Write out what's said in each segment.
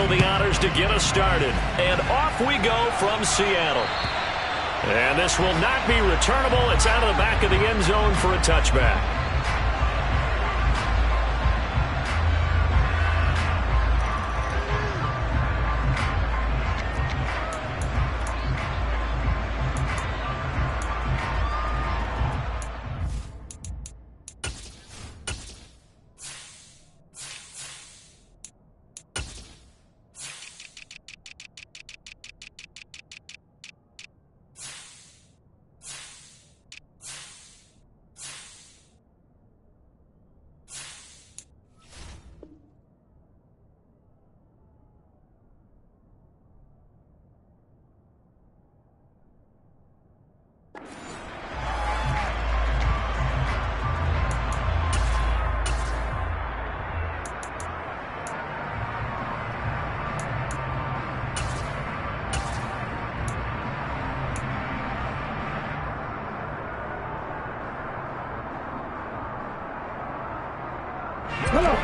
the honors to get us started. And off we go from Seattle. And this will not be returnable. It's out of the back of the end zone for a touchback.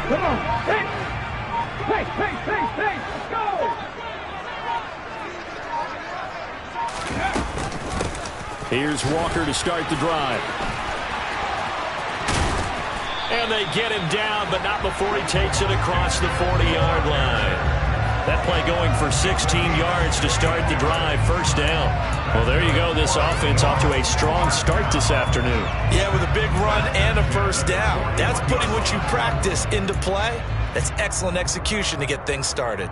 Come on, hey! Let's go! Here's Walker to start the drive. And they get him down, but not before he takes it across the 40-yard line. That play going for 16 yards to start the drive. First down. Well, there you go. This offense off to a strong start this afternoon. Yeah, with a big run and a first down. That's putting what you practice into play. That's excellent execution to get things started.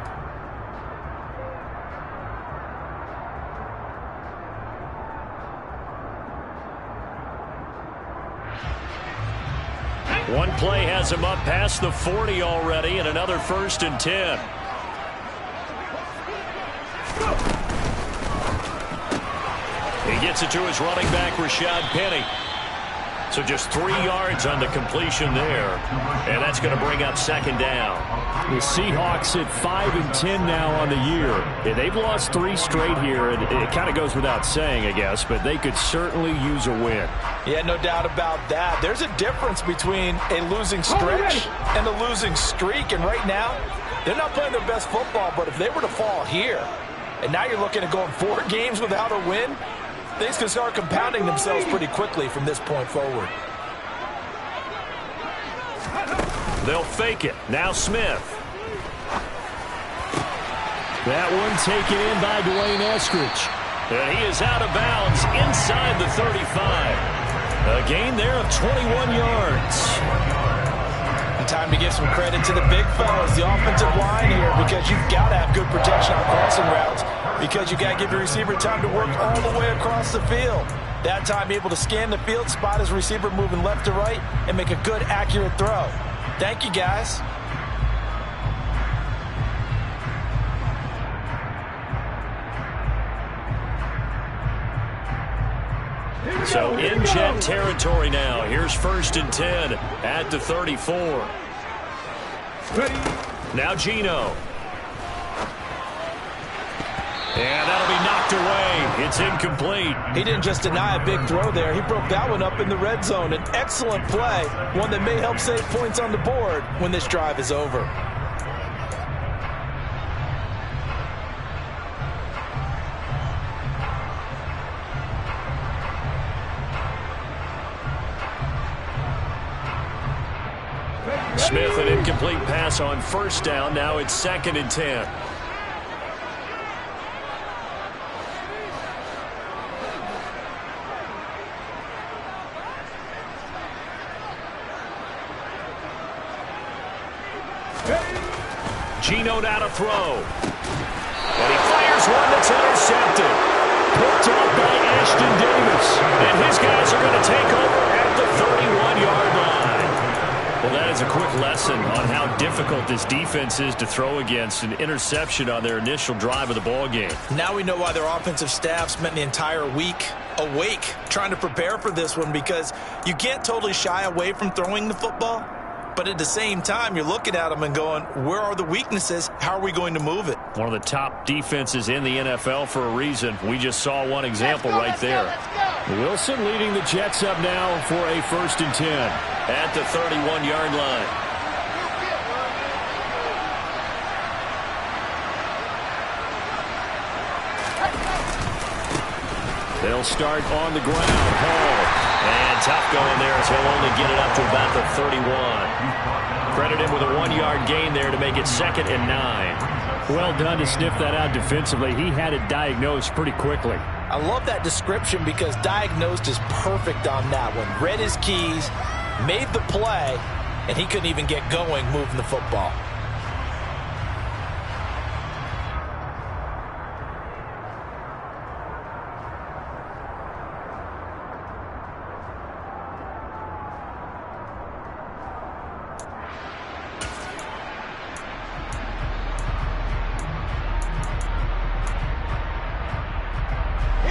One play has him up past the 40 already, and another 1st and 10. He gets it to his running back, Rashad Penny. So just 3 yards on the completion there. And that's going to bring up 2nd down. The Seahawks at 5 and 10 now on the year. Yeah, they've lost 3 straight here. And it kind of goes without saying, I guess, but they could certainly use a win. Yeah, no doubt about that. There's a difference between a losing stretch and a losing streak. And right now, they're not playing their best football. But if they were to fall here, and now you're looking at going 4 games without a win, things can start compounding themselves pretty quickly from this point forward. They'll fake it. Now Smith. That one taken in by Dwayne Eskridge. And he is out of bounds inside the 35. A gain there of 21 yards. And time to give some credit to the big fellas, the offensive line here, because you've got to have good protection on crossing routes, because you got to give your receiver time to work all the way across the field. That time able to scan the field, spot his receiver moving left to right, and make a good, accurate throw. Thank you, guys. So in Jet territory now. Here's 1st and 10 at the 34. Now Geno. And that'll be knocked away. It's incomplete. He didn't just deny a big throw there. He broke that one up in the red zone. An excellent play, one that may help save points on the board when this drive is over. Smith, an incomplete pass on 1st down. Now it's 2nd and 10. Geno now to throw. And he fires one that's intercepted. Picked off by Ashton Davis. And his guys are going to take over at the 31-yard line. Well, that is a quick lesson on how difficult this defense is to throw against. An interception on their initial drive of the ballgame. Now we know why their offensive staff spent the entire week awake trying to prepare for this one, because you can't totally shy away from throwing the football. But at the same time, you're looking at them and going, where are the weaknesses? How are we going to move it? One of the top defenses in the NFL for a reason. We just saw one example right there. Wilson leading the Jets up now for a 1st and 10. At the 31-yard line. They'll start on the ground. Hall. And tough going there as he'll only get it up to about the 31. Credit him with a 1-yard gain there to make it 2nd and 9. Well done to sniff that out defensively. He had it diagnosed pretty quickly. I love that description because diagnosed is perfect on that one. Read his keys, made the play, and he couldn't even get going moving the football.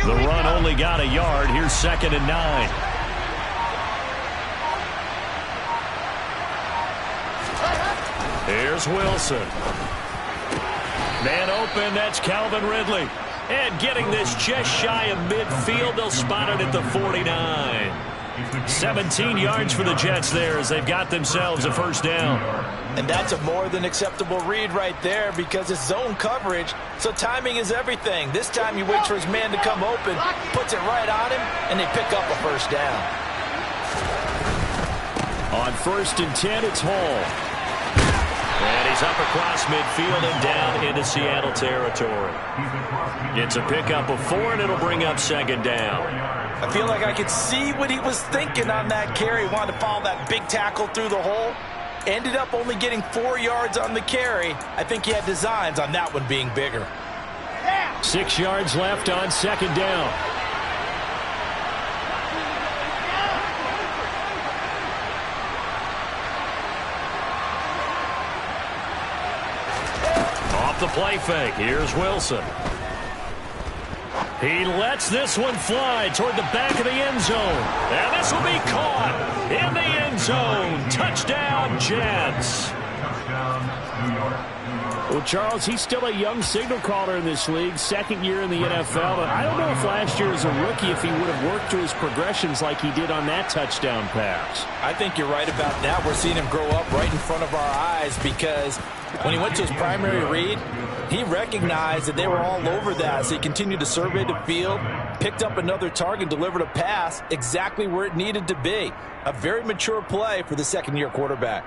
The run only got a yard. Here's 2nd and 9. Here's Wilson. Man open, that's Calvin Ridley. And getting this just shy of midfield, they'll spot it at the 49. 17 yards for the Jets there as they've got themselves a first down. And that's a more than acceptable read right there because it's zone coverage, so timing is everything. This time he waits for his man to come open, puts it right on him, and they pick up a first down. On 1st and 10, it's Hall. And he's up across midfield and down into Seattle territory. It's a pickup of 4, and it'll bring up 2nd down. I feel like I could see what he was thinking on that carry. He wanted to follow that big tackle through the hole. Ended up only getting 4 yards on the carry. I think he had designs on that one being bigger. 6 yards left on 2nd down. Off the play fake, here's Wilson. He lets this one fly toward the back of the end zone. And this will be caught in the end zone. Touchdown, Jets. Well, Charles, he's still a young signal caller in this league, 2nd year in the NFL. But I don't know if last year as a rookie if he would have worked through his progressions like he did on that touchdown pass. I think you're right about that. We're seeing him grow up right in front of our eyes because when he went to his primary read, he recognized that they were all over that, so he continued to survey the field, picked up another target, delivered a pass exactly where it needed to be. A very mature play for the 2nd-year quarterback.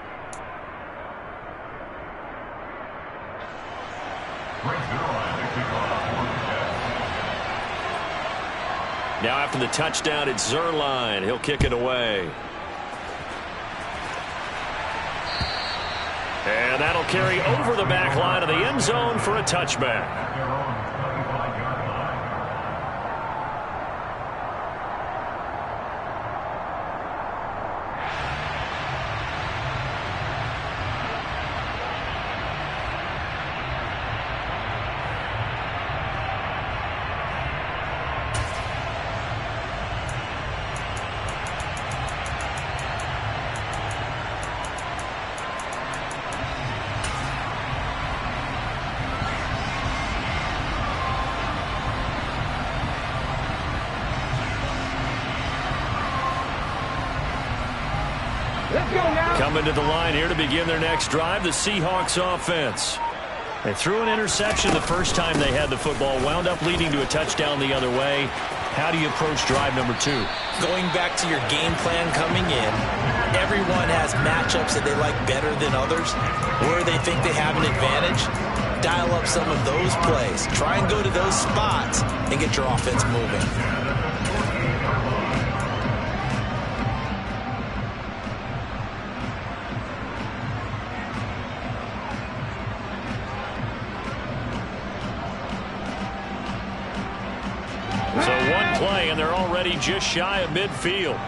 Now after the touchdown, it's Zuerlein. He'll kick it away. And that'll carry over the back line of the end zone for a touchback. Coming to the line here to begin their next drive, the Seahawks offense. They threw an interception the first time they had the football, wound up leading to a touchdown the other way. How do you approach drive number 2? Going back to your game plan coming in, everyone has matchups that they like better than others, where they think they have an advantage. Dial up some of those plays. Try and go to those spots and get your offense moving. So one play, and they're already just shy of midfield.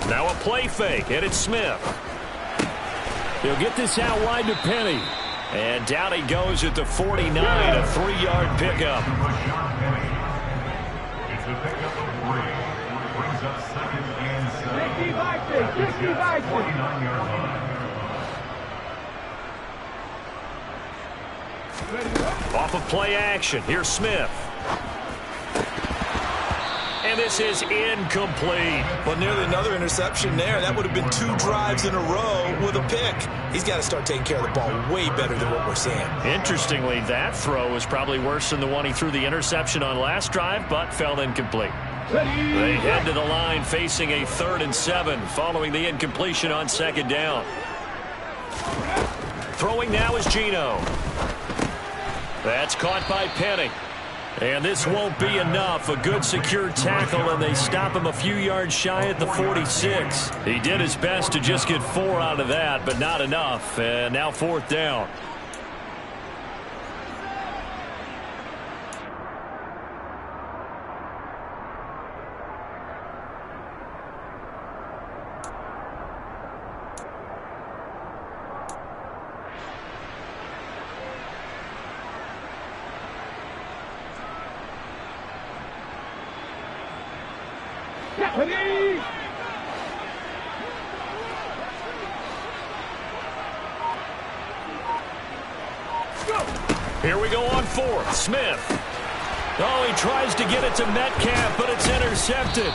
Now a play fake, and it's Smith. He'll get this out wide to Penny. And down he goes at the 49, a 3-yard pickup. It's the pickup of 3. Brings up 2nd and 7. 49-yard line. Off of play action, here's Smith. And this is incomplete. Well, nearly another interception there. That would have been 2 drives in a row with a pick. He's got to start taking care of the ball way better than what we're seeing. Interestingly, that throw was probably worse than the one he threw the interception on last drive, but fell incomplete. They head to the line facing a 3rd and 7 following the incompletion on 2nd down. Throwing now is Geno. That's caught by Penny. And this won't be enough. A good secure tackle, and they stop him a few yards shy at the 46. He did his best to just get 4 out of that, but not enough. And now 4th down. Here we go on 4th. Smith. Oh, he tries to get it to Metcalf, but it's intercepted.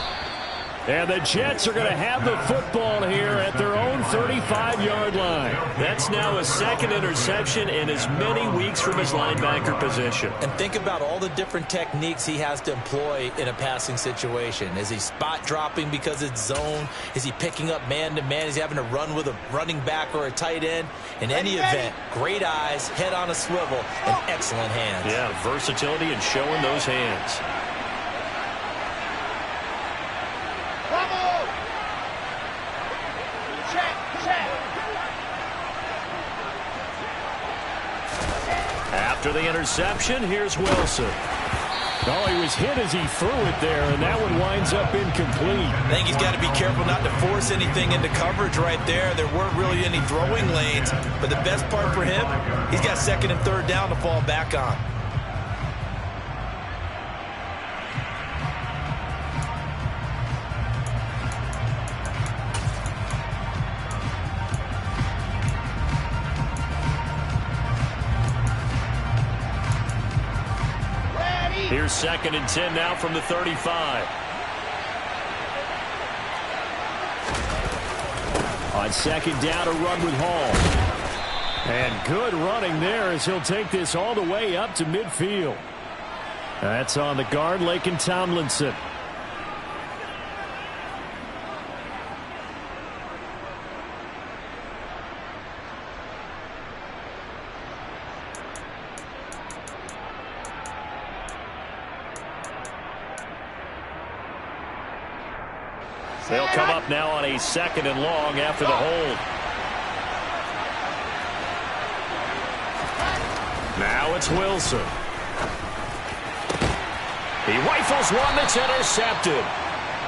And the Jets are going to have the football here at their own 35-yard line. That's now his 2nd interception in as many weeks from his linebacker position. And think about all the different techniques he has to employ in a passing situation. Is he spot dropping because it's zone? Is he picking up man-to-man? Is he having to run with a running back or a tight end? In any event, great eyes, head on a swivel, and excellent hands. Yeah, versatility and showing those hands. After the interception, here's Wilson. Oh, he was hit as he threw it there, and that one winds up incomplete. I think he's got to be careful not to force anything into coverage right there. There weren't really any throwing lanes, but the best part for him, he's got 2nd and 3rd down to fall back on. Here's 2nd and 10 now from the 35. On 2nd down, a run with Hall. And good running there as he'll take this all the way up to midfield. That's on the guard, Laken Tomlinson. They'll come up now on a 2nd and long after the hold. Now it's Wilson. He rifles one that's intercepted.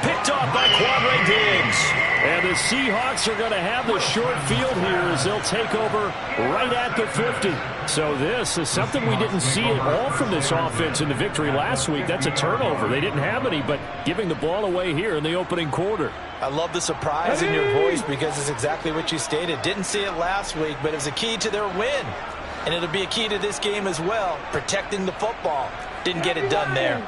Picked off by Quandre Diggs. And the Seahawks are going to have the short field here as they'll take over right at the 50. So this is something we didn't see at all from this offense in the victory last week. That's a turnover. They didn't have any, but giving the ball away here in the opening quarter. I love the surprise in your voice because it's exactly what you stated. Didn't see it last week, but it was a key to their win. And it'll be a key to this game as well, protecting the football. Didn't get it done there.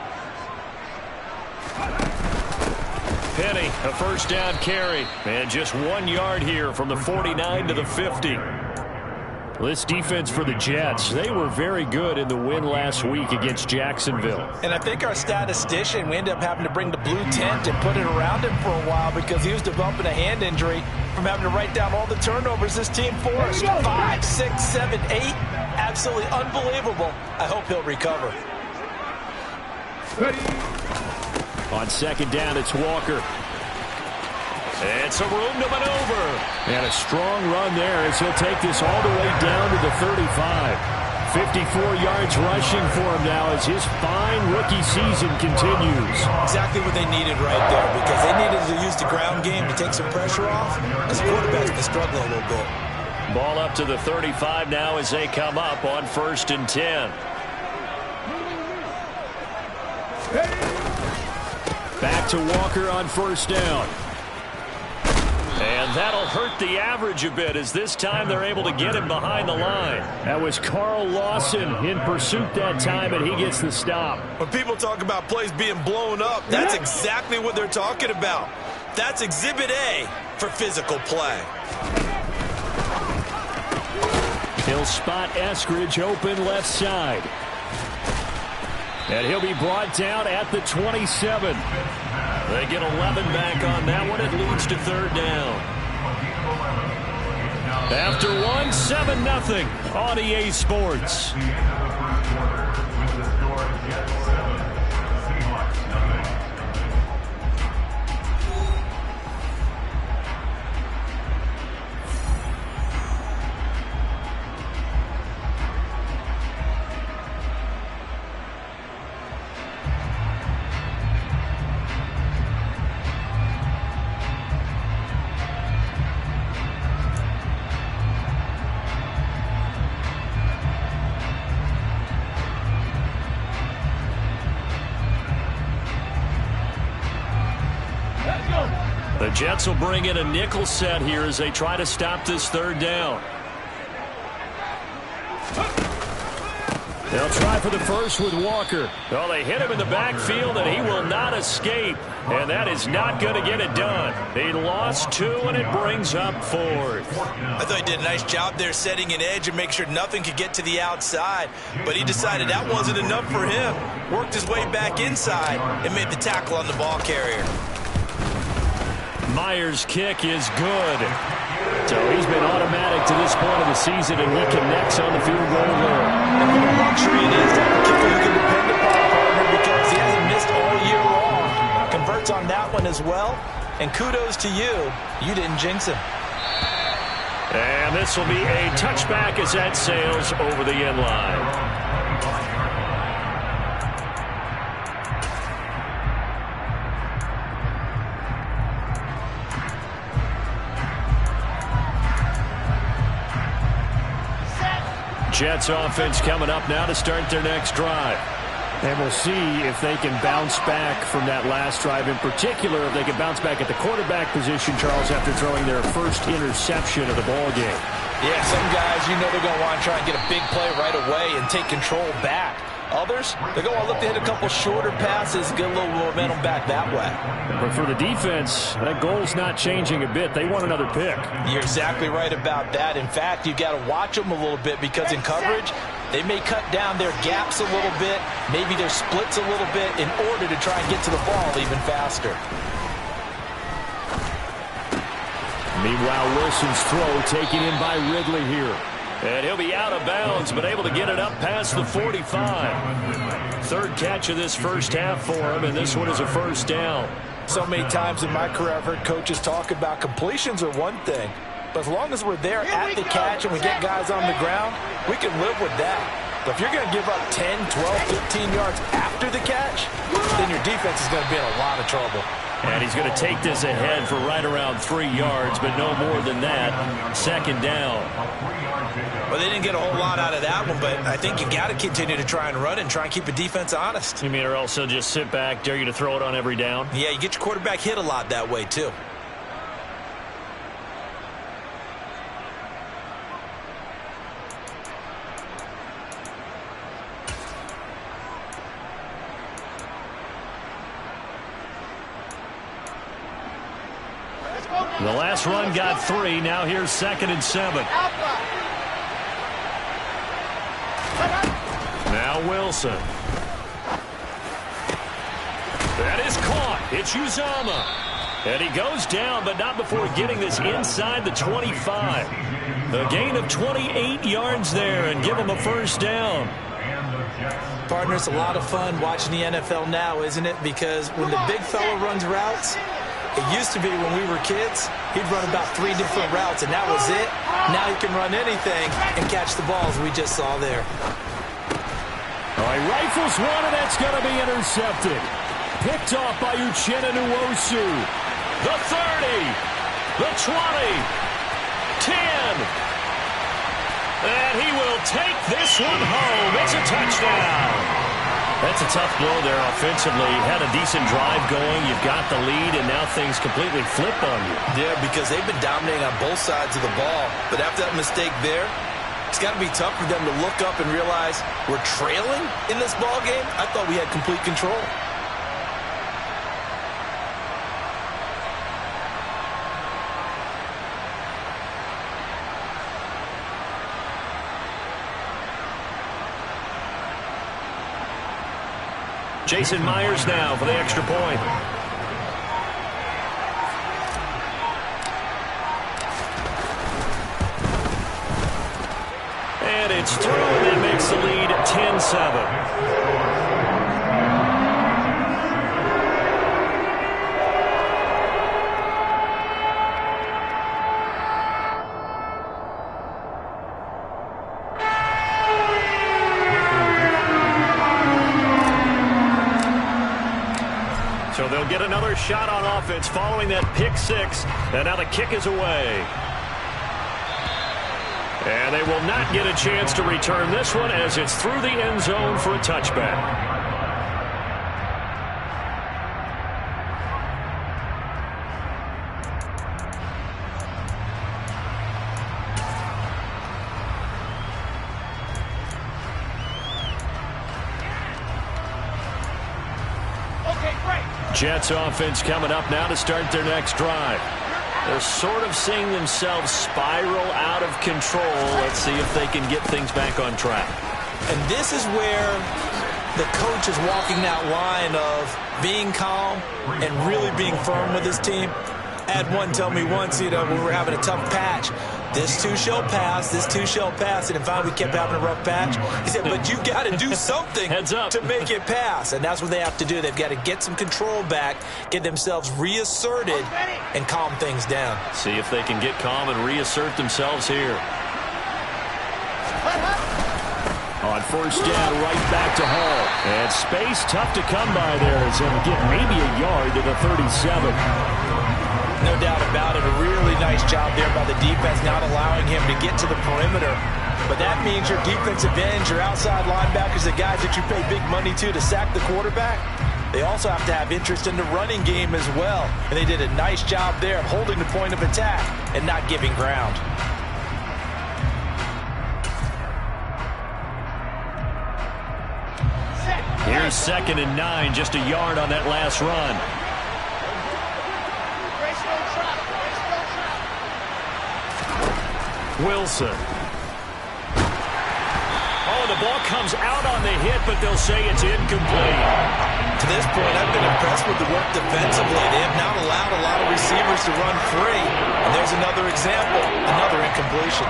Penny, a 1st down carry. And just 1 yard here from the 49 to the 50. This defense for the Jets, they were very good in the win last week against Jacksonville. And I think our statistician, we ended up having to bring the blue tent and put it around him for a while because he was developing a hand injury from having to write down all the turnovers this team forced. 5, 6, 7, 8. Absolutely unbelievable. I hope he'll recover. On 2nd down, it's Walker. It's a room to maneuver. And a strong run there as he'll take this all the way down to the 35. 54 yards rushing for him now as his fine rookie season continues. Exactly what they needed right there because they needed to use the ground game to take some pressure off as quarterback's been struggling a little bit. Ball up to the 35 now as they come up on 1st and 10. Back to Walker on 1st down. And that'll hurt the average a bit as this time they're able to get him behind the line. That was Carl Lawson in pursuit that time, and he gets the stop. When people talk about plays being blown up, that's exactly what they're talking about. That's Exhibit A for physical play. He'll spot Eskridge open left side. And he'll be brought down at the 27. They get 11 back on that one. It leads to third down. After 1, 7-0 on EA Sports. The Jets will bring in a nickel set here as they try to stop this third down. They'll try for the first with Walker. Well, they hit him in the backfield, and he will not escape. And that is not going to get it done. He lost 2, and it brings up 4th. I thought he did a nice job there setting an edge and make sure nothing could get to the outside. But he decided that wasn't enough for him. Worked his way back inside and made the tackle on the ball carrier. Myers' kick is good. So he's been automatic to this point of the season, and he connects on the field goal there. And what a luxury it is to have a kicker you can depend upon, partner, because he hasn't missed all year long. Converts on that one as well. And kudos to you. You didn't jinx him. And this will be a touchback as that sails over the end line. Jets offense coming up now to start their next drive. And we'll see if they can bounce back from that last drive. In particular, if they can bounce back at the quarterback position, Charles, after throwing their first interception of the ball game. Yeah, some guys, you know they're going to want to try and get a big play right away and take control back. Others, they're going to look to hit a couple shorter passes, get a little momentum back that way. But for the defense, that goal's not changing a bit. They want another pick. You're exactly right about that. In fact, you've got to watch them a little bit because in coverage, they may cut down their gaps a little bit, maybe their splits a little bit in order to try and get to the ball even faster. Meanwhile, Wilson's throw taken in by Ridley here. And he'll be out of bounds, but able to get it up past the 45. Third catch of this first half for him, and this one is a first down. So many times in my career, I've heard coaches talk about completions are one thing, but as long as we're there at the catch and we get guys on the ground, we can live with that. But if you're going to give up 10, 12, 15 yards after the catch, then your defense is going to be in a lot of trouble. And he's going to take this ahead for right around 3 yards, but no more than that. Second down. Well, they didn't get a whole lot out of that one, but I think you got to continue to try and run and try and keep the defense honest. You mean or else they'll just sit back, dare you to throw it on every down? Yeah, you get your quarterback hit a lot that way, too. The last run got 3. Now here's 2nd and 7. Now Wilson. That is caught. It's Uzomah. And he goes down, but not before getting this inside the 25. A gain of 28 yards there and give him a first down. Partner, it's a lot of fun watching the NFL now, isn't it? Because when the big fella runs routes, it used to be when we were kids, he'd run about 3 different routes, and that was it. Now he can run anything and catch the balls we just saw there. All right, rifles one, and that's going to be intercepted. Picked off by Uchenna Nwosu. The 30, the 20, 10. And he will take this one home. It's a touchdown. That's a tough blow there offensively. You had a decent drive going. You've got the lead, and now things completely flip on you. Yeah, because they've been dominating on both sides of the ball. But after that mistake there, it's got to be tough for them to look up and realize we're trailing in this ball game. I thought we had complete control. Jason Myers now for the extra point. And it's through, and that makes the lead 10-7. So they'll get another shot on offense following that pick six. And now the kick is away. And they will not get a chance to return this one as it's through the end zone for a touchback. Jets offense coming up now to start their next drive. They're sort of seeing themselves spiral out of control. Let's see if they can get things back on track. And this is where the coach is walking that line of being calm and really being firm with his team. I had one tell me once, when we were having a tough patch, this too shall pass, this too shall pass. And finally we kept having a rough patch. He said, but you got to do something to make it pass. And that's what they have to do. They've got to get some control back, get themselves reasserted, and calm things down. See if they can get calm and reassert themselves here. On first down, right back to Hall. And space tough to come by there as he'll get maybe a yard to the 37. No doubt about it. A really nice job there by the defense, not allowing him to get to the perimeter. But that means your defensive ends, your outside linebackers, the guys that you pay big money to sack the quarterback, they also have to have interest in the running game as well. And they did a nice job there of holding the point of attack and not giving ground. Here's 2nd and 9, just a yard on that last run. Wilson. Oh, the ball comes out on the hit, but they'll say it's incomplete. To this point, I've been impressed with the work defensively. They have not allowed a lot of receivers to run free. And there's another example, another incompletion.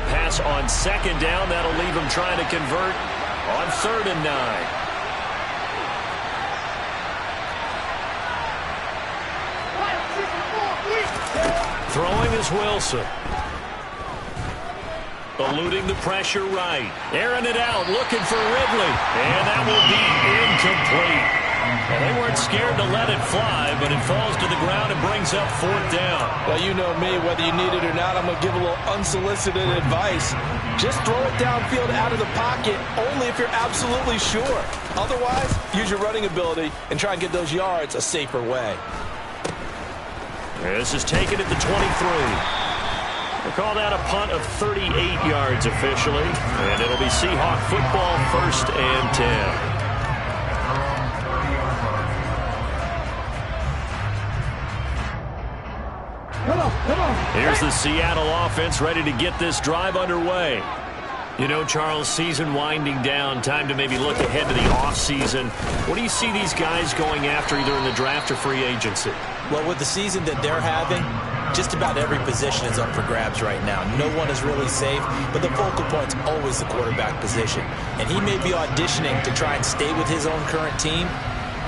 Pass on 2nd down. That'll leave them trying to convert on 3rd and 9. Throwing is Wilson. Eluding the pressure right. Airing it out, looking for Ridley. And that will be incomplete. Well, they weren't scared to let it fly, but it falls to the ground and brings up 4th down. Well, you know me, whether you need it or not, I'm going to give a little unsolicited advice. Just throw it downfield out of the pocket only if you're absolutely sure. Otherwise, use your running ability and try and get those yards a safer way. This is taken at the 23. They call that a punt of 38 yards officially, and it'll be Seahawk football 1st and 10. Here's the Seattle offense ready to get this drive underway. You know, Charles, season winding down, time to maybe look ahead to the offseason. What do you see these guys going after either in the draft or free agency? Well, with the season that they're having, just about every position is up for grabs right now. No one is really safe, but the focal point's always the quarterback position. And he may be auditioning to try and stay with his own current team.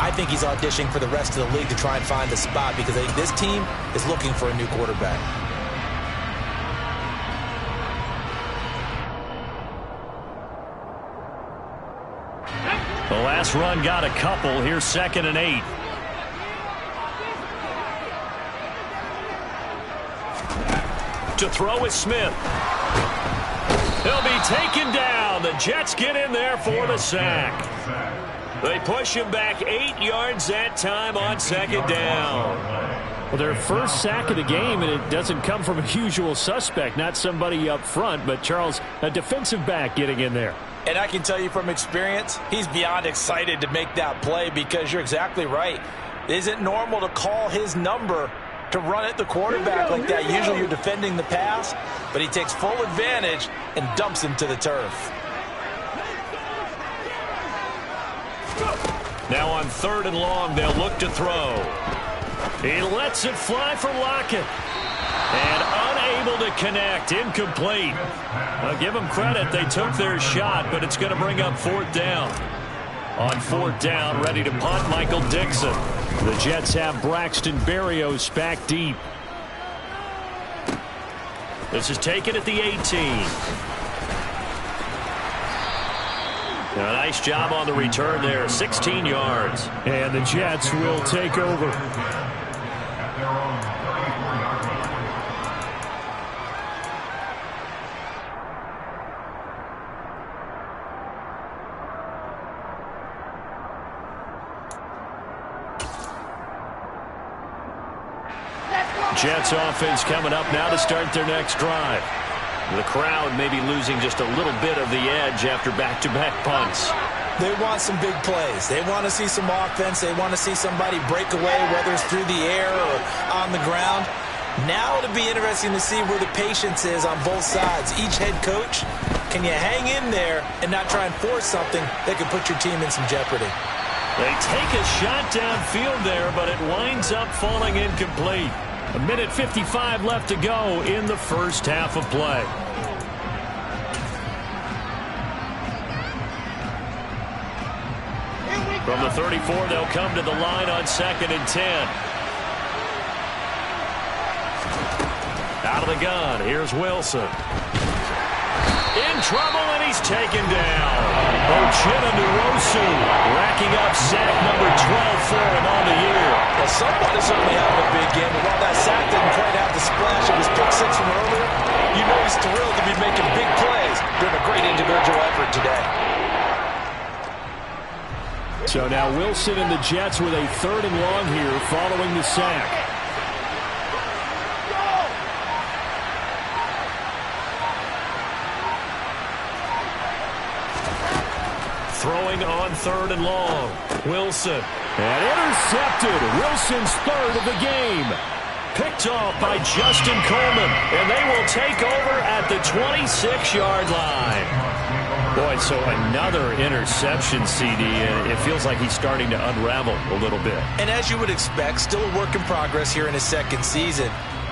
I think he's auditioning for the rest of the league to try and find a spot because I think this team is looking for a new quarterback. The last run got a couple. Here's 2nd and 8. To throw is Smith. He'll be taken down. The Jets get in there for the sack. They push him back 8 yards that time on second down. Well, their first sack of the game, and it doesn't come from a usual suspect, not somebody up front, but Charles, a defensive back getting in there. And I can tell you from experience, he's beyond excited to make that play because you're exactly right. It isn't normal to call his number to run at the quarterback like that. Usually you're defending the pass, but he takes full advantage and dumps him to the turf. Now on 3rd and long, they'll look to throw. He lets it fly for Lockett. And unable to connect. Incomplete. I'll give them credit. They took their shot, but it's going to bring up 4th down. On 4th down, ready to punt, Michael Dixon. The Jets have Braxton Berrios back deep. This is taken at the 18. A nice job on the return there, 16 yards. And the Jets will take over. Jets offense coming up now to start their next drive. The crowd may be losing just a little bit of the edge after back-to-back punts. They want some big plays. They want to see some offense. They want to see somebody break away, whether it's through the air or on the ground. Now it'll be interesting to see where the patience is on both sides. Each head coach, can you hang in there and not try and force something that could put your team in some jeopardy? They take a shot downfield there, but it winds up falling incomplete. 1:55 left to go in the first half of play. From the 34, they'll come to the line on 2nd and 10. Out of the gun, here's Wilson. In trouble, and he's taken down. Uchenna Nwosu racking up sack number 12 for him on the year. Well, somebody certainly having a big game, but while that sack didn't quite have the splash of his pick six from earlier, you know he's thrilled to be making big plays during a great individual effort today. So now Wilson and the Jets with a 3rd and long here following the sack. Throwing on 3rd and long. Wilson. And intercepted. Wilson's 3rd of the game. Picked off by Justin Coleman. And they will take over at the 26-yard line. Boy, so another interception, CD, and it feels like he's starting to unravel a little bit. And as you would expect, still a work in progress here in his 2nd season.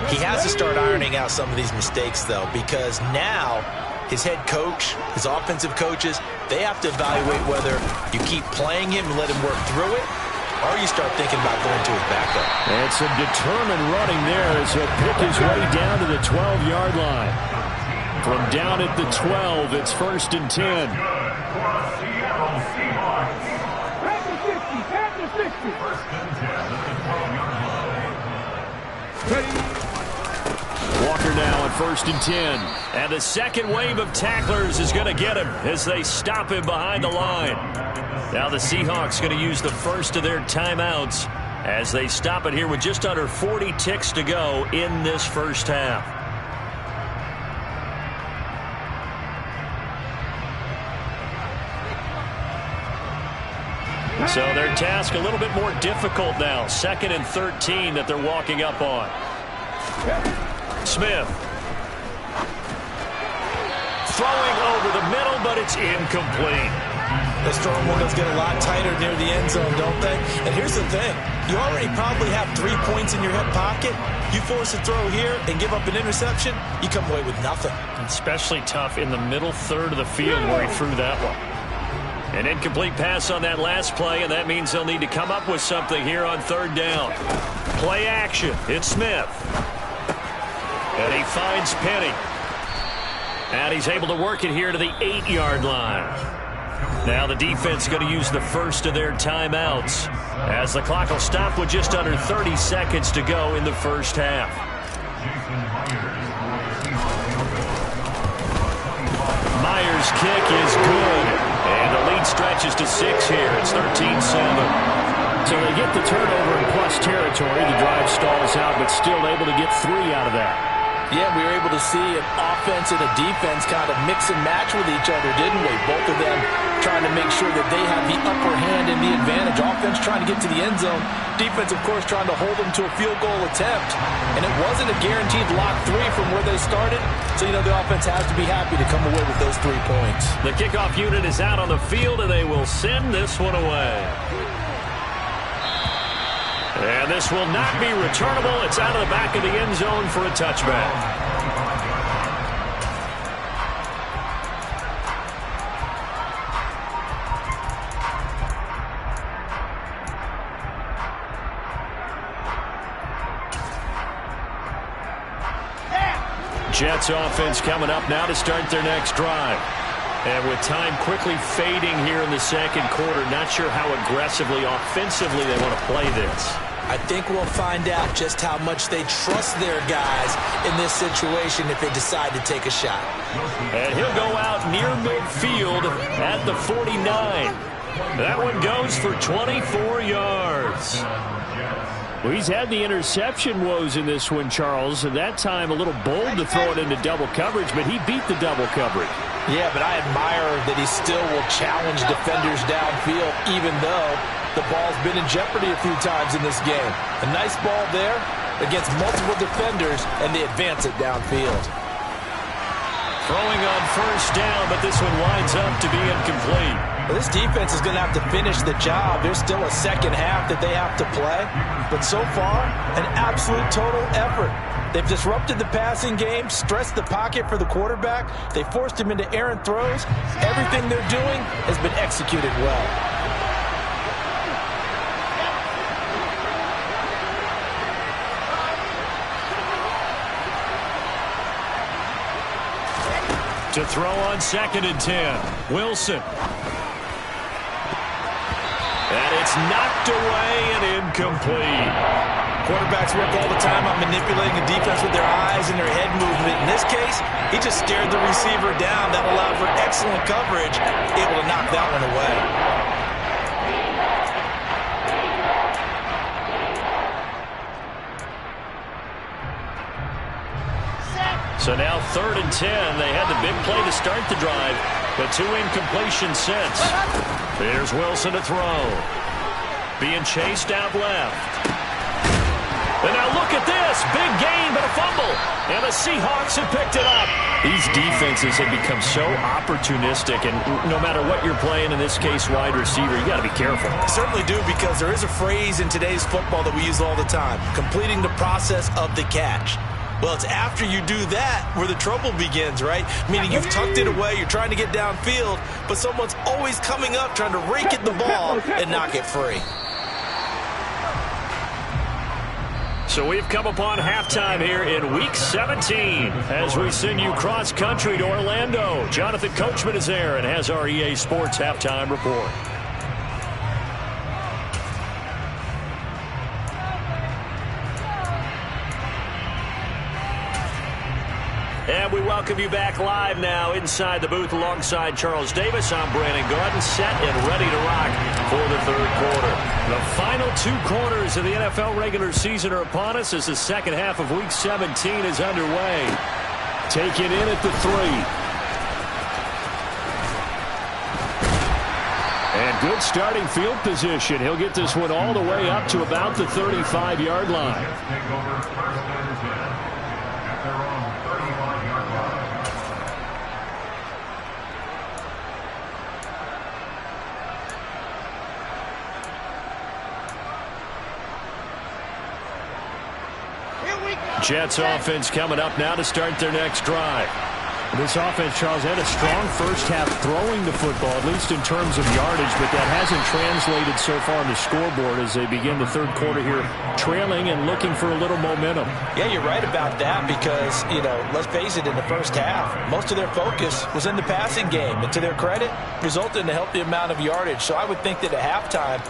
He has to start ironing out some of these mistakes, though, because now his head coach, his offensive coaches, they have to evaluate whether you keep playing him and let him work through it, or you start thinking about going to his backup. And some determined running there as he'll pick his way down to the 12-yard line. From down at the 12, it's 1st and 10. Walker now at 1st and 10. And the second wave of tacklers is going to get him as they stop him behind the line. Now the Seahawks going to use the first of their timeouts as they stop it here with just under 40 ticks to go in this first half. So their task a little bit more difficult now. 2nd and 13 that they're walking up on. Smith. Throwing over the middle, but it's incomplete. The throwing windows get a lot tighter near the end zone, don't they? And here's the thing. You already probably have 3 points in your hip pocket. You force a throw here and give up an interception, you come away with nothing. Especially tough in the middle third of the field where he threw that one. An incomplete pass on that last play, and that means they'll need to come up with something here on 3rd down. Play action. It's Smith. And he finds Penny. And he's able to work it here to the 8-yard line. Now the defense going to use the first of their timeouts as the clock will stop with just under 30 seconds to go in the first half. Corner's kick is good. And the lead stretches to 6 here. It's 13-7. So they get the turnover in plus territory. The drive stalls out, but still able to get 3 out of that. Yeah, we were able to see an offense and a defense kind of mix and match with each other, didn't we? Both of them trying to make sure that they have the upper hand and the advantage. Offense trying to get to the end zone. Defense, of course, trying to hold them to a field goal attempt. And it wasn't a guaranteed lock 3 from where they started. So, the offense has to be happy to come away with those 3 points. The kickoff unit is out on the field, and they will send this one away. And this will not be returnable. It's out of the back of the end zone for a touchback. Jets offense coming up now to start their next drive. And with time quickly fading here in the second quarter, not sure how aggressively, offensively they want to play this. I think we'll find out just how much they trust their guys in this situation if they decide to take a shot. And he'll go out near midfield at the 49. That one goes for 24 yards. Well, he's had the interception woes in this one, Charles. At that time, a little bold to throw it into double coverage, but he beat the double coverage. Yeah, but I admire that he still will challenge defenders downfield, even though the ball's been in jeopardy a few times in this game. A nice ball there against multiple defenders, and they advance it downfield. Throwing on first down, but this one winds up to be incomplete. Well, this defense is going to have to finish the job. There's still a second half that they have to play. But so far, an absolute total effort. They've disrupted the passing game, stressed the pocket for the quarterback. They forced him into errant throws. Everything they're doing has been executed well. To throw on 2nd and 10. Wilson. And it's knocked away and incomplete. Quarterbacks work all the time on manipulating the defense with their eyes and their head movement. In this case, he just stared the receiver down. That allowed for excellent coverage, able to knock that one away. So now 3rd and 10. They had the big play to start the drive, but 2 incompletions since. Here's Wilson to throw. Being chased out left. And now look at this. Big gain, but a fumble. And the Seahawks have picked it up. These defenses have become so opportunistic, and no matter what you're playing, in this case wide receiver, you got to be careful. Certainly do, because there is a phrase in today's football that we use all the time: completing the process of the catch. Well, it's after you do that where the trouble begins, right? Meaning you've tucked it away, you're trying to get downfield, but someone's always coming up trying to rake at the ball and knock it free. So we've come upon halftime here in Week 17 as we send you cross-country to Orlando. Jonathan Coachman is there and has our EA Sports Halftime Report. And we welcome you back live now inside the booth alongside Charles Davis. I'm Brandon Garden, set and ready to rock for the third quarter. The final 2 quarters of the NFL regular season are upon us as the second half of Week 17 is underway. Take it in at the 3. And good starting field position. He'll get this one all the way up to about the 35-yard line. Jets offense coming up now to start their next drive. This offense, Charles, had a strong first half throwing the football, at least in terms of yardage, but that hasn't translated so far on the scoreboard as they begin the third quarter here, trailing and looking for a little momentum. Yeah, you're right about that because, let's face it, in the first half, most of their focus was in the passing game, and to their credit, resulted in a healthy amount of yardage. So I would think that at halftime,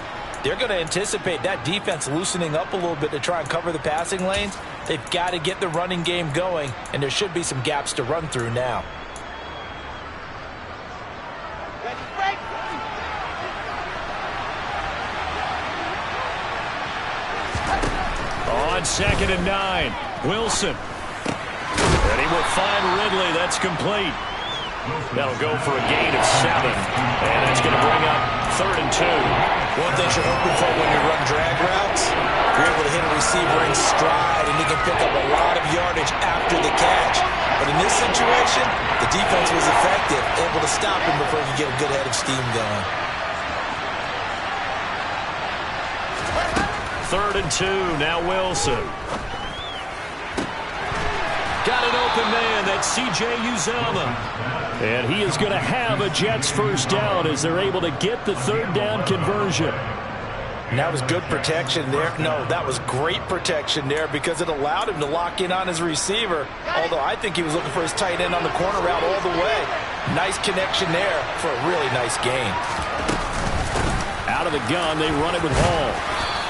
they're going to anticipate that defense loosening up a little bit to try and cover the passing lanes. They've got to get the running game going, and there should be some gaps to run through now. on 2nd and 9. Wilson. And he will find Ridley. That's complete. That'll go for a gain of 7. And that's going to bring up 3rd and 2. One thing you're hoping for when you run drag routes, you're able to hit a receiver in stride, and he can pick up a lot of yardage after the catch. But in this situation, the defense was effective, able to stop him before he could get a good head of steam going. 3rd and 2. Now Wilson. Got an open man. That's C.J. Uzomah. And he is going to have a Jets first down as they're able to get the 3rd down conversion. And that was good protection there. No, that was great protection there because it allowed him to lock in on his receiver. Although I think he was looking for his tight end on the corner route all the way. Nice connection there for a really nice gain. Out of the gun, they run it with Hall.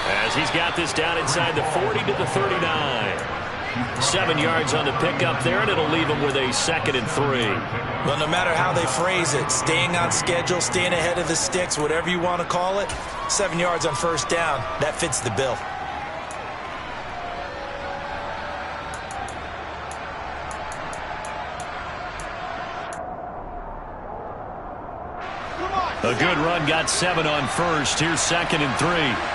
As he's got this down inside the 40 to the 39. 7 yards on the pickup there, and it'll leave him with a 2nd and 3. Well, no matter how they phrase it, staying on schedule, staying ahead of the sticks, whatever you want to call it, 7 yards on first down, that fits the bill. A good run, got 7 on first. Here's 2nd and 3.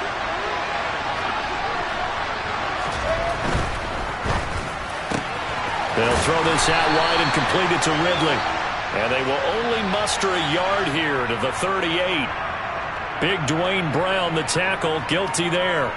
They'll throw this out wide and complete it to Ridley. And they will only muster a yard here to the 38. Big Dwayne Brown, the tackle, guilty there.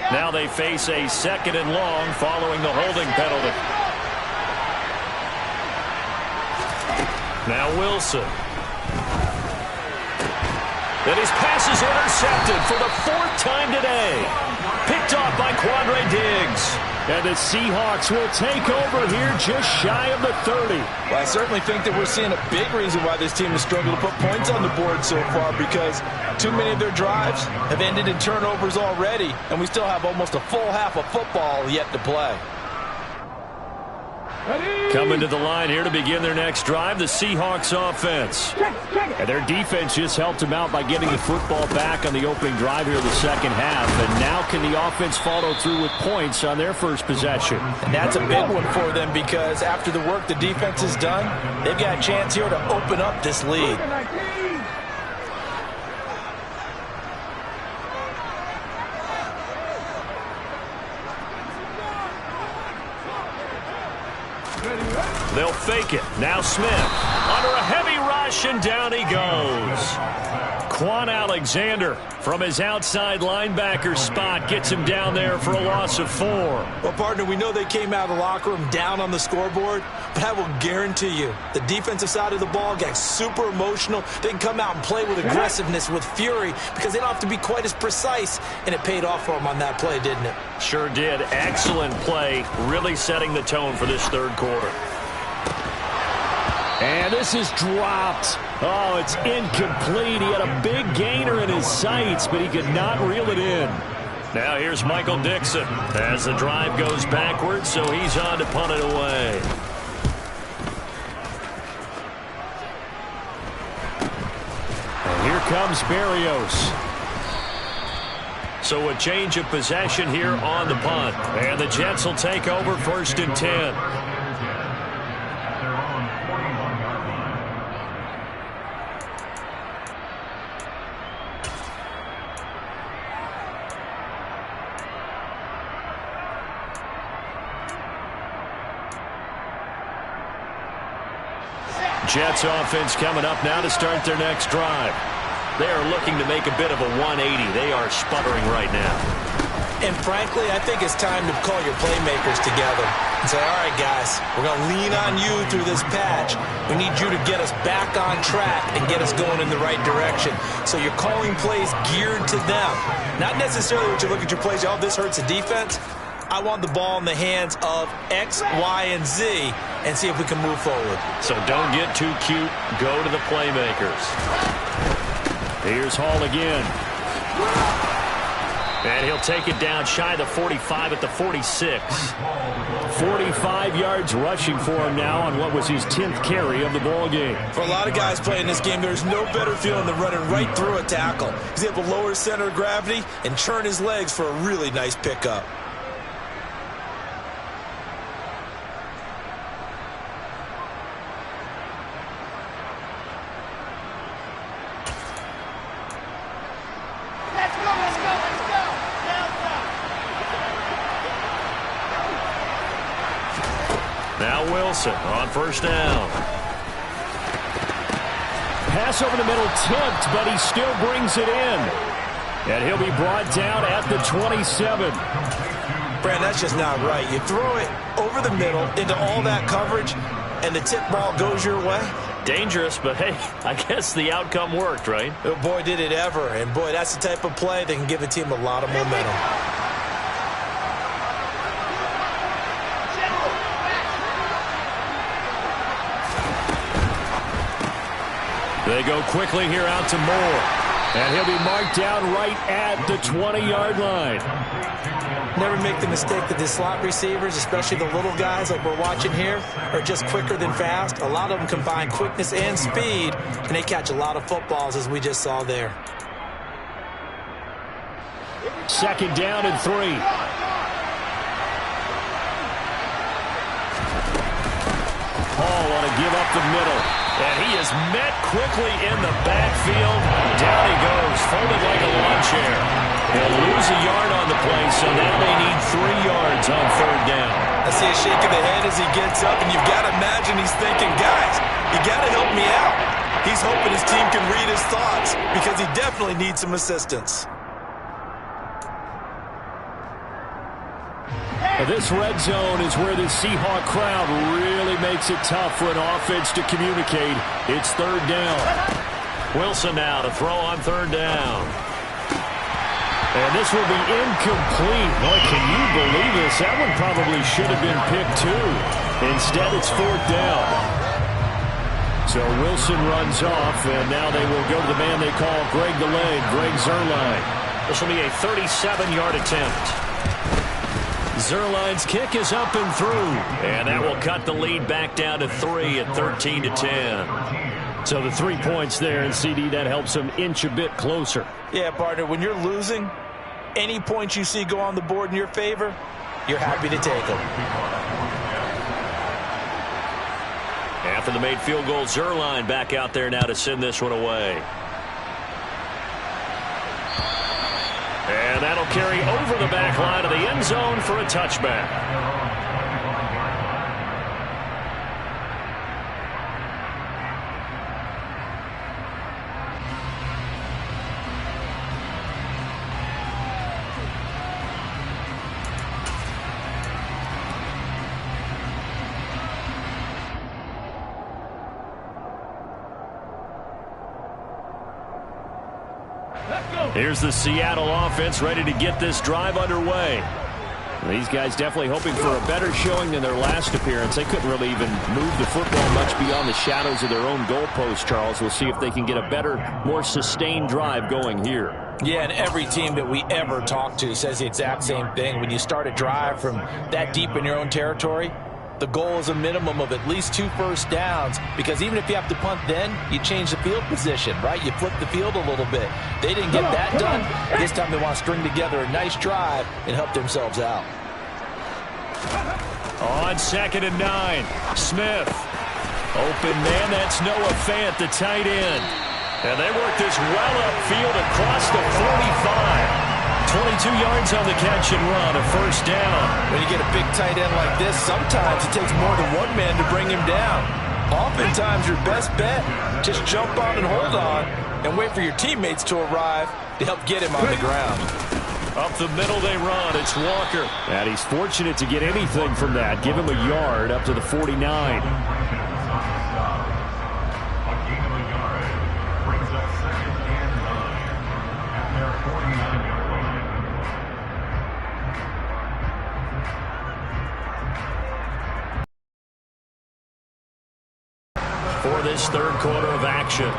Now they face a 2nd and long following the holding penalty. Now Wilson. And his pass is intercepted for the 4th time today. Picked off by Quandre Diggs. And the Seahawks will take over here just shy of the 30. Well, I certainly think that we're seeing a big reason why this team has struggled to put points on the board so far, because too many of their drives have ended in turnovers already, and we still have almost a full half of football yet to play. Coming to the line here to begin their next drive, the Seahawks offense. And their defense just helped them out by getting the football back on the opening drive here in the second half. And now can the offense follow through with points on their first possession? And that's a big one for them because after the work the defense has done, they've got a chance here to open up this lead. They'll fake it. Now Smith under a heavy rush, and down he goes. Quan Alexander from his outside linebacker spot gets him down there for a loss of 4. Well, partner, we know they came out of the locker room down on the scoreboard, but I will guarantee you the defensive side of the ball got super emotional. They can come out and play with aggressiveness, with fury, because they don't have to be quite as precise, and it paid off for them on that play, didn't it? Sure did. Excellent play, really setting the tone for this third quarter. And this is dropped. Oh, it's incomplete. He had a big gainer in his sights, but he could not reel it in. Now here's Michael Dixon as the drive goes backwards, so he's on to punt it away. And here comes Berrios. So a change of possession here on the punt. And the Jets will take over 1st and 10. Jets offense coming up now to start their next drive. They are looking to make a bit of a 180. They are sputtering right now. And frankly, I think it's time to call your playmakers together and say, all right, guys, we're going to lean on you through this patch. We need you to get us back on track and get us going in the right direction. So you're calling plays geared to them. Not necessarily what you look at your plays, oh, this hurts the defense. I want the ball in the hands of X, Y, and Z and see if we can move forward. So don't get too cute. Go to the playmakers. Here's Hall again. And he'll take it down shy of the 45 at the 46. 45 yards rushing for him now on what was his 10th carry of the ball game. For a lot of guys playing this game, there's no better feeling than running right through a tackle. He's able to lower his center of gravity and churn his legs for a really nice pickup. Now Wilson on first down. Pass over the middle tipped, but he still brings it in. And he'll be brought down at the 27. Brand, that's just not right. You throw it over the middle into all that coverage, and the tip ball goes your way. Dangerous, but hey, I guess the outcome worked, right? Oh, boy, did it ever. And, boy, that's the type of play that can give a team a lot of momentum. They go quickly here out to Moore. And he'll be marked down right at the 20-yard line. Never make the mistake that the slot receivers, especially the little guys like we're watching here, are just quicker than fast. A lot of them combine quickness and speed, and they catch a lot of footballs, as we just saw there. Second down and 3. Hall on a give up the middle. And he is met quickly in the backfield. Down he goes, folded like a lawn chair. He'll lose a yard on the play, so now they need 3 yards on third down. I see a shake of the head as he gets up, and you've got to imagine he's thinking, guys, you got to help me out. He's hoping his team can read his thoughts because he definitely needs some assistance. This red zone is where the Seahawk crowd really makes it tough for an offense to communicate. It's third down. Wilson now to throw on third down. And this will be incomplete. Boy, can you believe this? That one probably should have been picked too. Instead, it's fourth down. So Wilson runs off, and now they will go to the man they call Greg the Leg, Greg Zuerlein. This will be a 37-yard attempt. Zuerlein's kick is up and through, and that will cut the lead back down to 3 at 13-10. So the 3 points there, and CD, that helps them inch a bit closer. Yeah, partner, when you're losing, any points you see go on the board in your favor, you're happy to take them. After the made field goal, Zuerlein back out there now to send this one away. And that'll carry over the back line of the end zone for a touchback. Here's the Seattle offense ready to get this drive underway. These guys definitely hoping for a better showing than their last appearance. They couldn't really even move the football much beyond the shadows of their own goalpost, Charles. We'll see if they can get a better, more sustained drive going here. Yeah, and every team that we ever talk to says the exact same thing. When you start a drive from that deep in your own territory, the goal is a minimum of at least 2 first downs, because even if you have to punt then, you change the field position, right? You flip the field a little bit. They didn't get that done. This time they want to string together a nice drive and help themselves out. On 2nd and 9, Smith. Open man, that's Noah Fant, the tight end. And they work this well upfield across the 45. 22 yards on the catch and run, a first down. When you get a big tight end like this, sometimes it takes more than one man to bring him down. Oftentimes, your best bet, just jump on and hold on and wait for your teammates to arrive to help get him on the ground. Up the middle they run. It's Walker. And he's fortunate to get anything from that. Give him a yard up to the 49. this third quarter of action.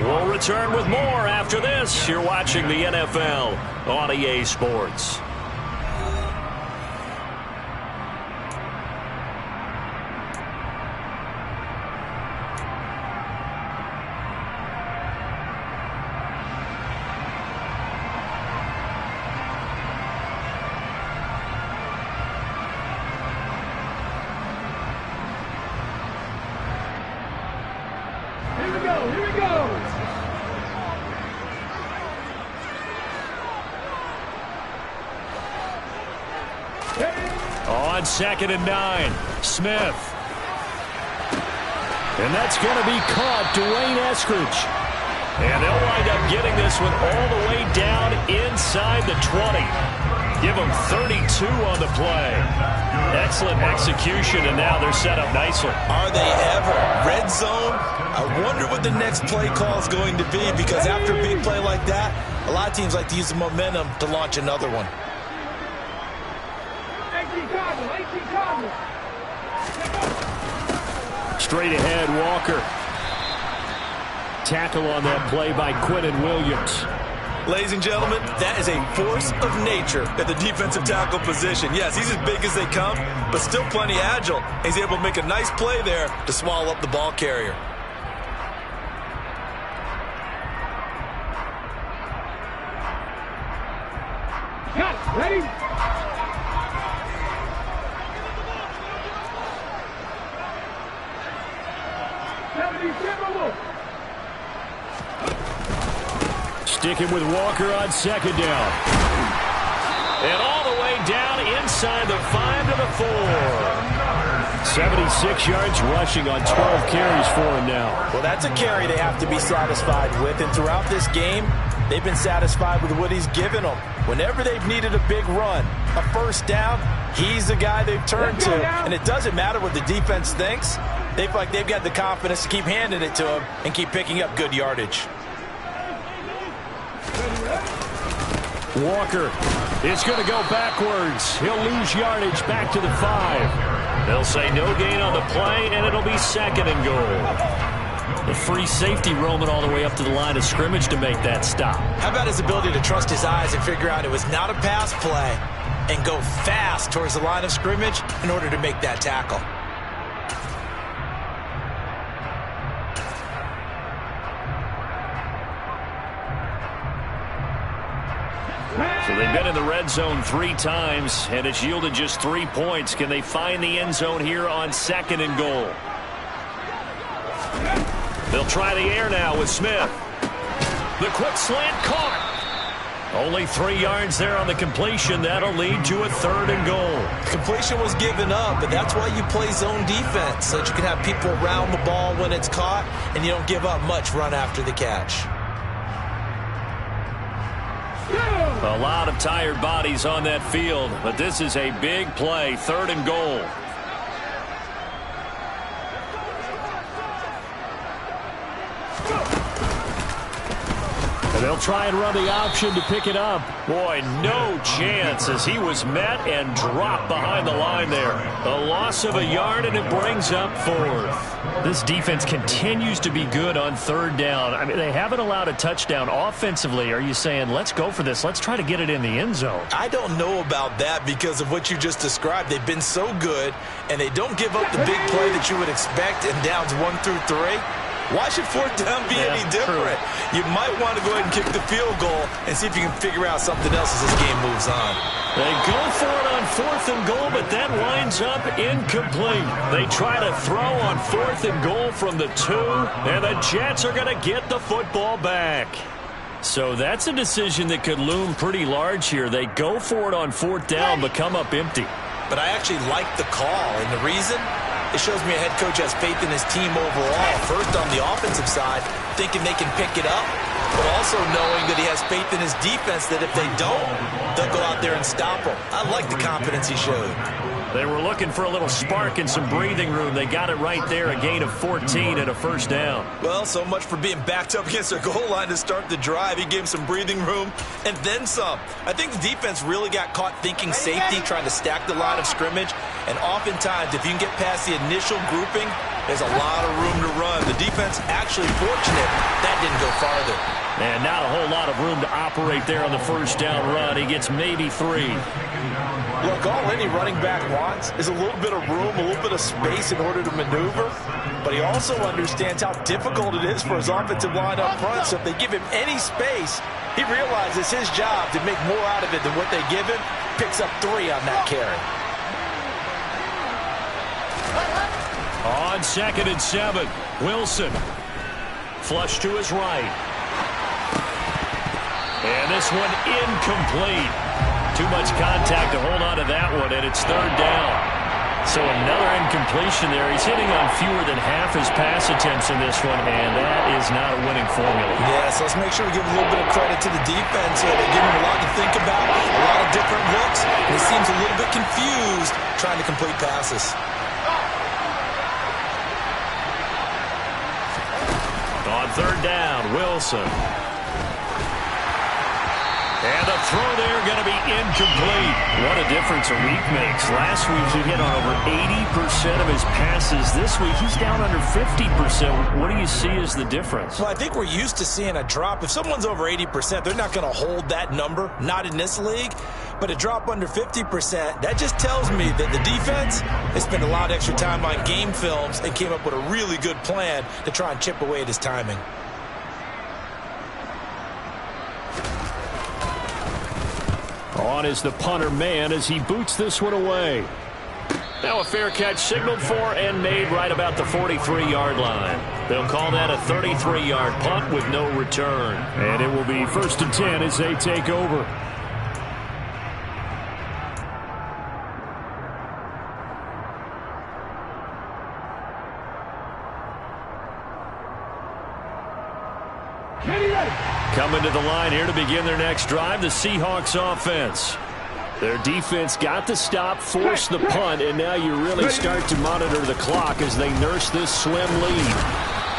We'll return with more after this. You're watching the NFL on EA Sports. On 2nd and 9, Smith. And that's going to be caught, Dwayne Eskridge. And they'll wind up getting this one all the way down inside the 20. Give them 32 on the play. Excellent execution, and now they're set up nicely. Are they ever? Red zone? I wonder what the next play call is going to be, because after a big play like that, a lot of teams like to use the momentum to launch another one. Straight ahead, Walker. Tackle on that play by Quinnen Williams. Ladies and gentlemen, that is a force of nature at the defensive tackle position. Yes, he's as big as they come, but still plenty agile. He's able to make a nice play there to swallow up the ball carrier. Ready? Sticking with Walker on 2nd down. And all the way down inside the 5 to the 4. 76 yards rushing on 12 carries for him now. Well, that's a carry they have to be satisfied with. And throughout this game, they've been satisfied with what he's given them. Whenever they've needed a big run, a first down, he's the guy they've turned to. And it doesn't matter what the defense thinks. They feel like they've got the confidence to keep handing it to him and keep picking up good yardage. Walker is going to go backwards. He'll lose yardage back to the 5. They'll say no gain on the play, and it'll be 2nd and goal. The free safety roaming all the way up to the line of scrimmage to make that stop. How about his ability to trust his eyes and figure out it was not a pass play and go fast towards the line of scrimmage in order to make that tackle? So they've been in the red zone 3 times, and it's yielded just 3 points. Can they find the end zone here on 2nd and goal? They'll try the air now with Smith. The quick slant caught. Only 3 yards there on the completion. That'll lead to a 3rd and goal. Completion was given up, but that's why you play zone defense, so that you can have people around the ball when it's caught, and you don't give up much run after the catch. A lot of tired bodies on that field, but this is a big play, 3rd and goal. And they'll try and run the option to pick it up. Boy, no chance as he was met and dropped behind the line there. A loss of a yard, and it brings up 4th. This defense continues to be good on 3rd down. I mean, they haven't allowed a touchdown offensively. Are you saying, let's go for this? Let's try to get it in the end zone. I don't know about that because of what you just described. They've been so good, and they don't give up the big play that you would expect in downs 1 through 3. Why should 4th down be any different? True. You might want to go ahead and kick the field goal and see if you can figure out something else as this game moves on. They go for it on 4th and goal, but that winds up incomplete. They try to throw on 4th and goal from the 2, and the Jets are going to get the football back. So that's a decision that could loom pretty large here. They go for it on 4th down, but come up empty. But I actually like the call, and the reason? It shows me a head coach has faith in his team overall. First, on the offensive side, thinking they can pick it up, but also knowing that he has faith in his defense that if they don't, they'll go out there and stop them. I like the confidence he showed. They were looking for a little spark and some breathing room. They got it right there, a gain of 14 and a first down. Well, so much for being backed up against their goal line to start the drive. He gave them some breathing room and then some. I think the defense really got caught thinking safety, trying to stack the line of scrimmage. And oftentimes, if you can get past the initial grouping, there's a lot of room to run. The defense actually fortunate that didn't go farther. And not a whole lot of room to operate there on the first down run. He gets maybe 3. Look, all any running back wants is a little bit of room, a little bit of space in order to maneuver. But he also understands how difficult it is for his offensive line up front. So if they give him any space, he realizes his job to make more out of it than what they give him. Picks up 3 on that carry. On 2nd and 7, Wilson. Flush to his right. And this one incomplete. Too much contact to hold on to that one, and it's 3rd down. So another incompletion there. He's hitting on fewer than half his pass attempts in this one, and that is not a winning formula. Yeah, so let's make sure we give a little bit of credit to the defense here. They give him a lot to think about, a lot of different looks, and he seems a little bit confused trying to complete passes. On 3rd down, Wilson. And the throw there going to be incomplete. What a difference a week makes. Last week he hit on over 80% of his passes. This week he's down under 50%. What do you see as the difference? Well, I think we're used to seeing a drop. If someone's over 80%, they're not going to hold that number. Not in this league. But a drop under 50%, that just tells me that the defense has spent a lot of extra time on game films and came up with a really good plan to try and chip away at his timing. On is the punter man as he boots this one away. Now a fair catch signaled for and made right about the 43-yard line. They'll call that a 33-yard punt with no return. And it will be 1st and 10 as they take over. Coming to the line here to begin their next drive, the Seahawks offense. Their defense got the stop, forced the punt, and now you really start to monitor the clock as they nurse this slim lead.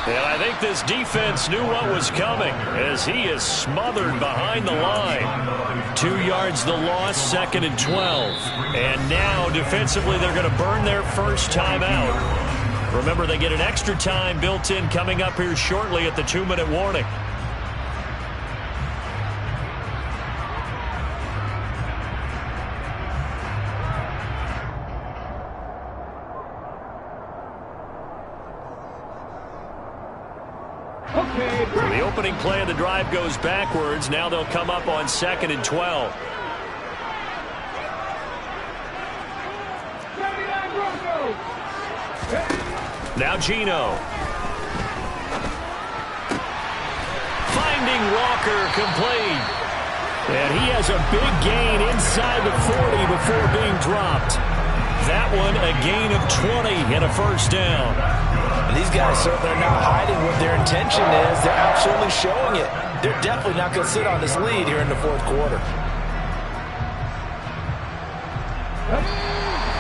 And I think this defense knew what was coming as he is smothered behind the line. 2 yards the loss, 2nd and 12. And now defensively they're going to burn their first time out. Remember, they get an extra time built in coming up here shortly at the 2-minute warning. The opening play of the drive goes backwards. Now they'll come up on 2nd and 12. Now Geno. Finding Walker complete. And he has a big gain inside the 40 before being dropped. That one a gain of 20 and a first down. And these guys certainly are not hiding what their intention is. They're absolutely showing it. They're definitely not going to sit on this lead here in the 4th quarter.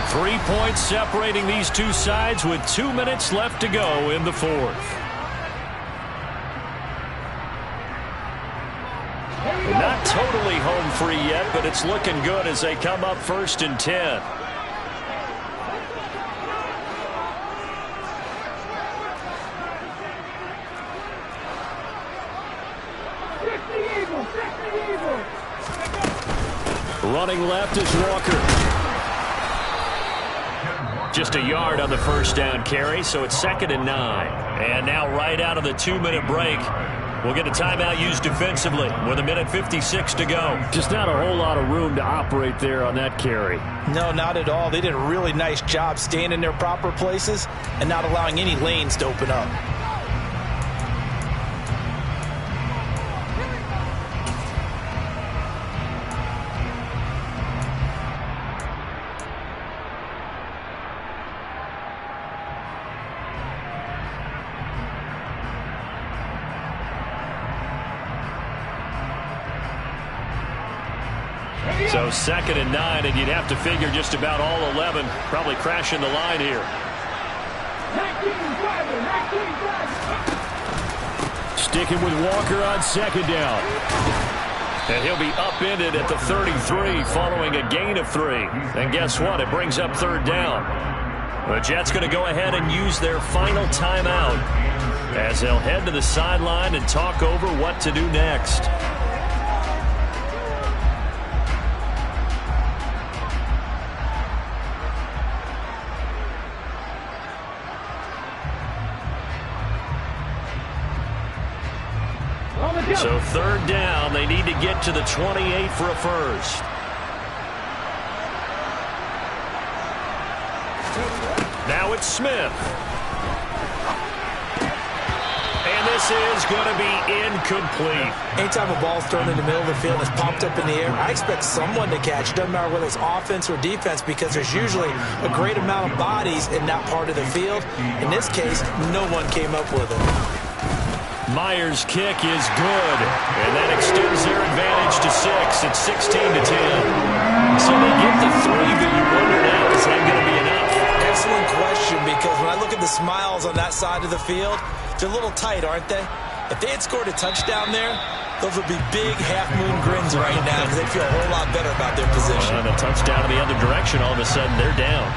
3 points separating these two sides with 2 minutes left to go in the 4th. Not totally home free yet, but it's looking good as they come up 1st and 10. Running left is Walker. Just a yard on the first down carry, so it's 2nd and 9. And now right out of the 2-minute break, we'll get a timeout used defensively with 1:56 to go. Just not a whole lot of room to operate there on that carry. No, not at all. They did a really nice job staying in their proper places and not allowing any lanes to open up. So 2nd and 9, and you'd have to figure just about all 11 probably crashing the line here. Sticking with Walker on 2nd down. And he'll be upended at the 33 following a gain of 3. And guess what? It brings up 3rd down. The Jets going to go ahead and use their final timeout as they'll head to the sideline and talk over what to do next. So 3rd down, they need to get to the 28 for a first. Now it's Smith. And this is going to be incomplete. Anytime a ball's thrown in the middle of the field and it's popped up in the air, I expect someone to catch it. Doesn't matter whether it's offense or defense, because there's usually a great amount of bodies in that part of the field. In this case, no one came up with it. Myers' kick is good, and that extends their advantage to 6. It's 16-10. So they get the 3, but you wonder now, is that going to be enough? Excellent question, because when I look at the smiles on that side of the field, they're a little tight, aren't they? If they had scored a touchdown there, those would be big half-moon grins right now, because they'd feel a whole lot better about their position. And a touchdown in the other direction, all of a sudden they're down.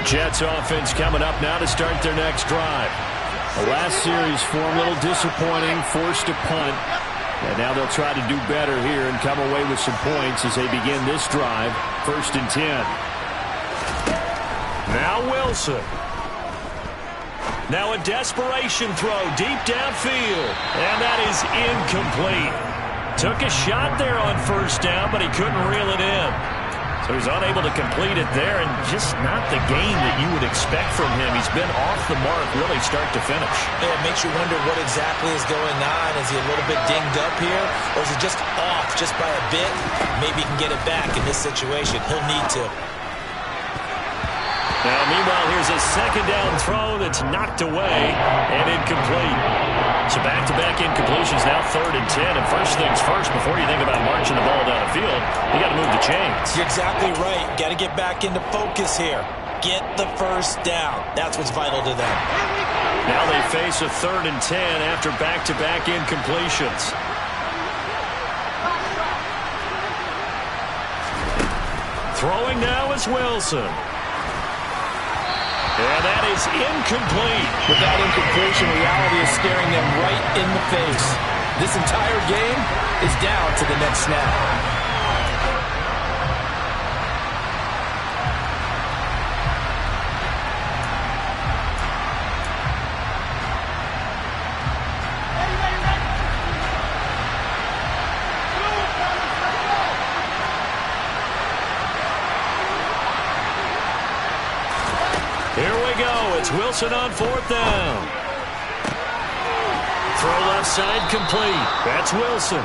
Jets offense coming up now to start their next drive. The last series for them a little disappointing, forced a punt. And now they'll try to do better here and come away with some points as they begin this drive. 1st and 10. Now Wilson. Now a desperation throw deep downfield. And that is incomplete. Took a shot there on 1st down, but he couldn't reel it in. So he's unable to complete it there, and just not the game that you would expect from him. He's been off the mark really start to finish. Yeah, it makes you wonder what exactly is going on. Is he a little bit dinged up here, or is he just off just by a bit? Maybe he can get it back in this situation. He'll need to. Now, meanwhile, here's a 2nd down throw that's knocked away and incomplete. So back-to-back incompletions, now 3rd and 10. And first things first, before you think about marching the ball down the field, you got to move the chains. You're exactly right. Got to get back into focus here. Get the 1st down. That's what's vital to them. Now they face a 3rd and 10 after back-to-back incompletions. Throwing now is Wilson. And that is incomplete. With that incompletion, reality is staring them right in the face. This entire game is down to the next snap. It's Wilson on 4th down. Throw left side complete. That's Wilson.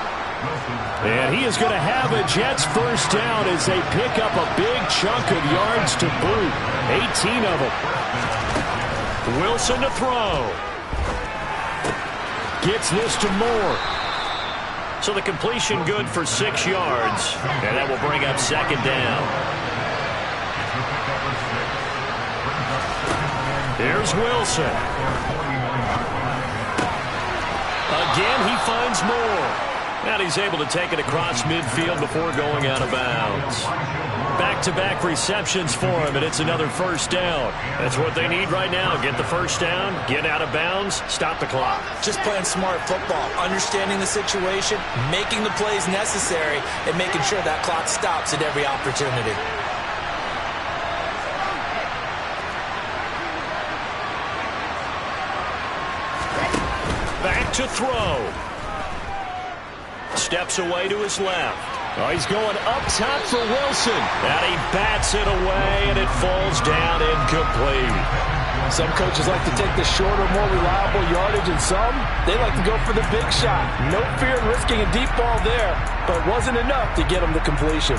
And he is going to have a Jets 1st down as they pick up a big chunk of yards to boot. 18 of them. Wilson to throw. Gets this to Moore. So the completion good for 6 yards. And that will bring up 2nd down. Here's Wilson. Again, he finds Moore. And he's able to take it across midfield before going out of bounds. Back-to-back receptions for him, and it's another 1st down. That's what they need right now. Get the 1st down, get out of bounds, stop the clock. Just playing smart football, understanding the situation, making the plays necessary, and making sure that clock stops at every opportunity. Back to throw. Steps away to his left. Oh, he's going up top for Wilson. And he bats it away, and it falls down incomplete. Some coaches like to take the shorter, more reliable yardage, and some, they like to go for the big shot. No fear in risking a deep ball there, but it wasn't enough to get them to completion.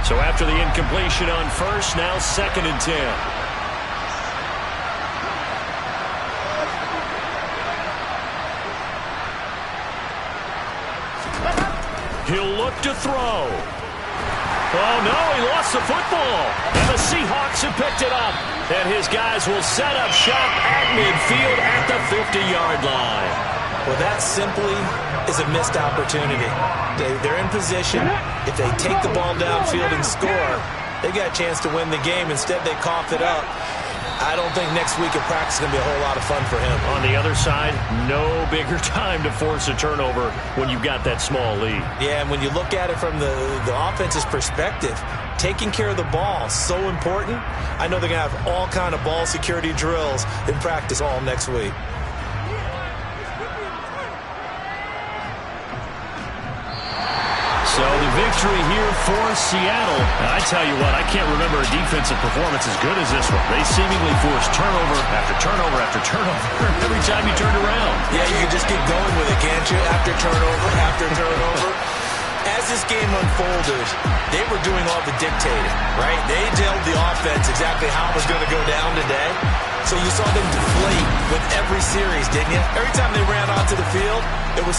So after the incompletion on first, now 2nd and 10. He'll look to throw. Oh, no, he lost the football. And the Seahawks have picked it up. And his guys will set up shop at midfield at the 50-yard line. Well, that simply is a missed opportunity. They're in position. If they take the ball downfield and score, they got a chance to win the game. Instead, they coughed it up. I don't think next week of practice is going to be a whole lot of fun for him. On the other side, no bigger time to force a turnover when you've got that small lead. Yeah, and when you look at it from the offense's perspective, taking care of the ball is so important. I know they're going to have all kind of ball security drills in practice all next week. So the victory here for Seattle. And I tell you what, I can't remember a defensive performance as good as this one. They seemingly forced turnover after turnover after turnover every time you turned around. Yeah, you can just keep going with it, can't you? After turnover, after turnover. As this game unfolded, they were doing all the dictating, right? They told the offense exactly how it was going to go down today. So you saw them deflate with every series, didn't you? Every time they ran onto the field, it was